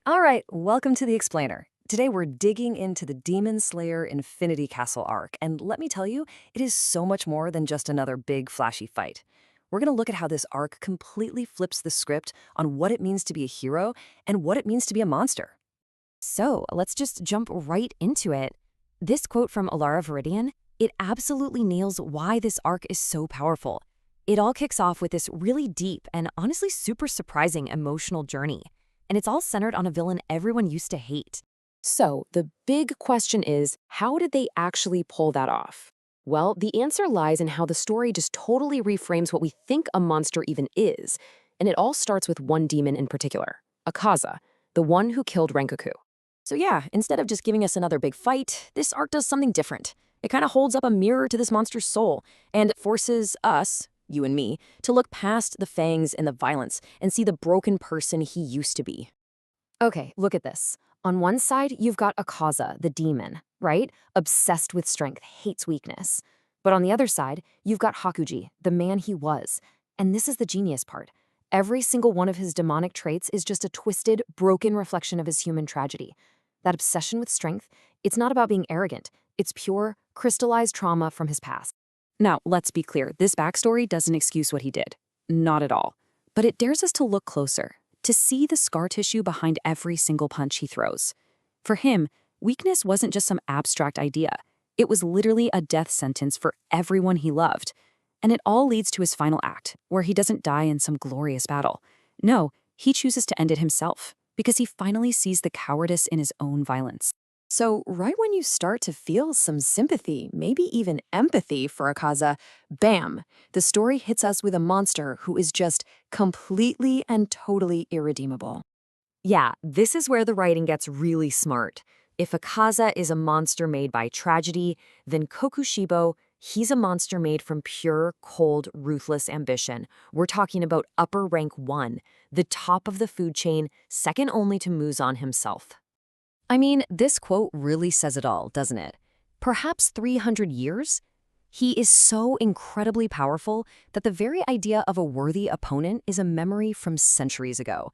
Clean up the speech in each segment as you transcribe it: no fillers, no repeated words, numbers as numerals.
All right, welcome to the Explainer. Today we're digging into the Demon Slayer Infinity Castle arc, and let me tell you, it is so much more than just another big flashy fight. We're going to look at how this arc completely flips the script on what it means to be a hero and what it means to be a monster. So let's just jump right into it. This quote from Alara Viridian, it absolutely nails why this arc is so powerful. It all kicks off with this really deep and honestly super surprising emotional journey. And it's all centered on a villain everyone used to hate. So the big question is, how did they actually pull that off? Well, the answer lies in how the story just totally reframes what we think a monster even is. And it all starts with one demon in particular, Akaza, the one who killed Rengoku. So yeah, instead of just giving us another big fight, this arc does something different. It kind of holds up a mirror to this monster's soul and forces us, you and me, to look past the fangs and the violence and see the broken person he used to be. Okay, look at this. On one side, you've got Akaza, the demon, right? Obsessed with strength, hates weakness. But on the other side, you've got Hakuji, the man he was. And this is the genius part. Every single one of his demonic traits is just a twisted, broken reflection of his human tragedy. That obsession with strength, it's not about being arrogant. It's pure, crystallized trauma from his past. Now, let's be clear, this backstory doesn't excuse what he did. Not at all. But it dares us to look closer, to see the scar tissue behind every single punch he throws. For him, weakness wasn't just some abstract idea. It was literally a death sentence for everyone he loved. And it all leads to his final act, where he doesn't die in some glorious battle. No, he chooses to end it himself, because he finally sees the cowardice in his own violence. So right when you start to feel some sympathy, maybe even empathy for Akaza, bam, the story hits us with a monster who is just completely and totally irredeemable. Yeah, this is where the writing gets really smart. If Akaza is a monster made by tragedy, then Kokushibo, he's a monster made from pure, cold, ruthless ambition. We're talking about upper rank 1, the top of the food chain, second only to Muzan himself. I mean, this quote really says it all, doesn't it? Perhaps 300 years? He is so incredibly powerful that the very idea of a worthy opponent is a memory from centuries ago.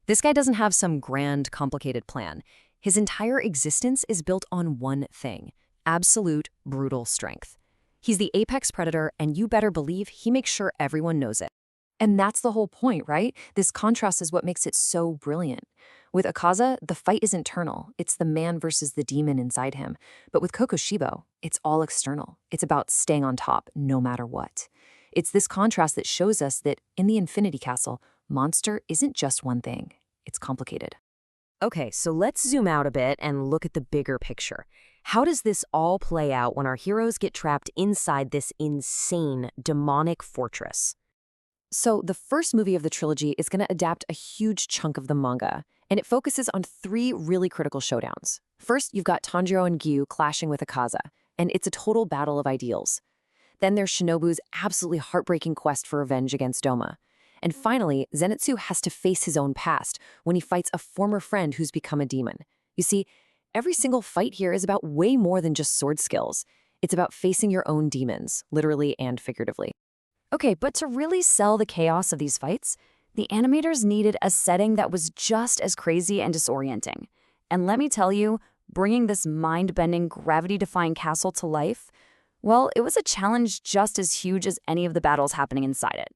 This guy doesn't have some grand, complicated plan. His entire existence is built on one thing: absolute, brutal strength. He's the apex predator, and you better believe he makes sure everyone knows it. And that's the whole point, right? This contrast is what makes it so brilliant. With Akaza, the fight is internal. It's the man versus the demon inside him. But with Kokushibo, it's all external. It's about staying on top, no matter what. It's this contrast that shows us that in the Infinity Castle, monster isn't just one thing. It's complicated. Okay, so let's zoom out a bit and look at the bigger picture. How does this all play out when our heroes get trapped inside this insane, demonic fortress? So the first movie of the trilogy is going to adapt a huge chunk of the manga, and it focuses on 3 really critical showdowns. First, you've got Tanjiro and Gyu clashing with Akaza, and it's a total battle of ideals. Then there's Shinobu's absolutely heartbreaking quest for revenge against Doma. And finally, Zenitsu has to face his own past when he fights a former friend who's become a demon. You see, every single fight here is about way more than just sword skills. It's about facing your own demons, literally and figuratively. Okay, but to really sell the chaos of these fights, the animators needed a setting that was just as crazy and disorienting. And let me tell you, bringing this mind-bending, gravity-defying castle to life, well, it was a challenge just as huge as any of the battles happening inside it.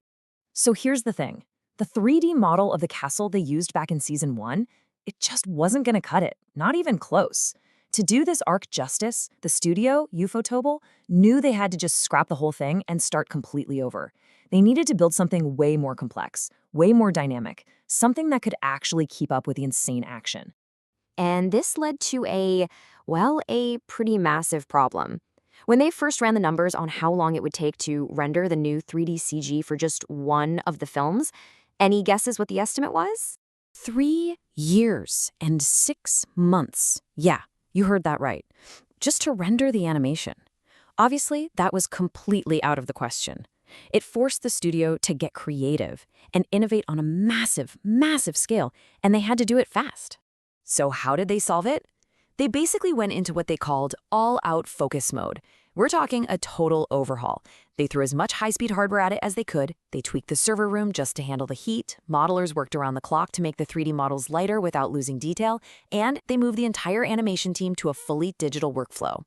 So here's the thing. The 3D model of the castle they used back in Season 1, it just wasn't going to cut it, not even close. To do this arc justice, the studio, Ufotable, knew they had to just scrap the whole thing and start completely over. They needed to build something way more complex, way more dynamic, something that could actually keep up with the insane action. And this led to a pretty massive problem. When they first ran the numbers on how long it would take to render the new 3D CG for just one of the films, any guesses what the estimate was? 3 years and 6 months. Yeah. You heard that right. Just to render the animation. Obviously, that was completely out of the question. It forced the studio to get creative and innovate on a massive, massive scale, and they had to do it fast. So how did they solve it? They basically went into what they called all-out focus mode. We're talking a total overhaul. They threw as much high-speed hardware at it as they could. They tweaked the server room just to handle the heat. Modelers worked around the clock to make the 3D models lighter without losing detail. And they moved the entire animation team to a fully digital workflow.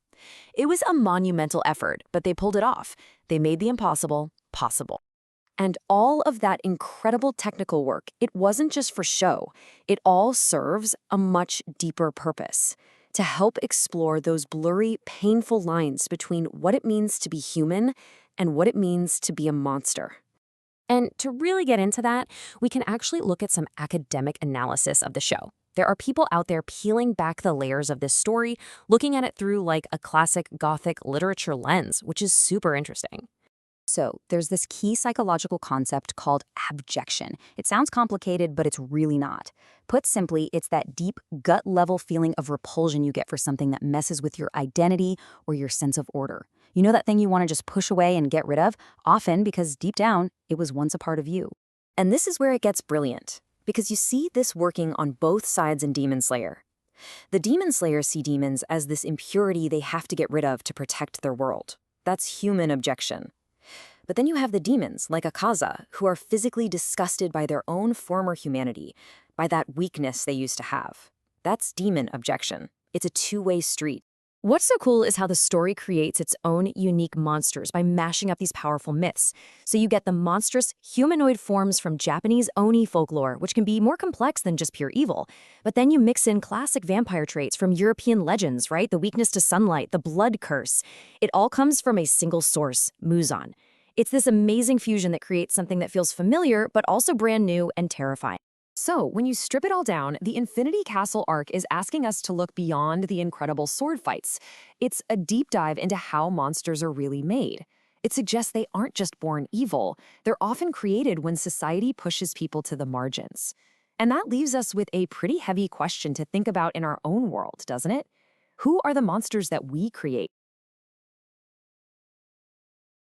It was a monumental effort, but they pulled it off. They made the impossible possible. And all of that incredible technical work, it wasn't just for show. It all serves a much deeper purpose: to help explore those blurry, painful lines between what it means to be human and what it means to be a monster. And to really get into that, we can actually look at some academic analysis of the show. There are people out there peeling back the layers of this story, looking at it through like a classic Gothic literature lens, which is super interesting. So, there's this key psychological concept called abjection. It sounds complicated, but it's really not. Put simply, it's that deep, gut-level feeling of repulsion you get for something that messes with your identity or your sense of order. You know that thing you want to just push away and get rid of? Often because deep down, it was once a part of you. And this is where it gets brilliant, because you see this working on both sides in Demon Slayer. The Demon Slayers see demons as this impurity they have to get rid of to protect their world. That's human objection. But then you have the demons, like Akaza, who are physically disgusted by their own former humanity, by that weakness they used to have. That's demon objection. It's a two-way street. What's so cool is how the story creates its own unique monsters by mashing up these powerful myths. So you get the monstrous humanoid forms from Japanese Oni folklore, which can be more complex than just pure evil. But then you mix in classic vampire traits from European legends, right? The weakness to sunlight, the blood curse. It all comes from a single source, Muzan. It's this amazing fusion that creates something that feels familiar, but also brand new and terrifying. So, when you strip it all down, the Infinity Castle arc is asking us to look beyond the incredible sword fights. It's a deep dive into how monsters are really made. It suggests they aren't just born evil, they're often created when society pushes people to the margins. And that leaves us with a pretty heavy question to think about in our own world, doesn't it? Who are the monsters that we create?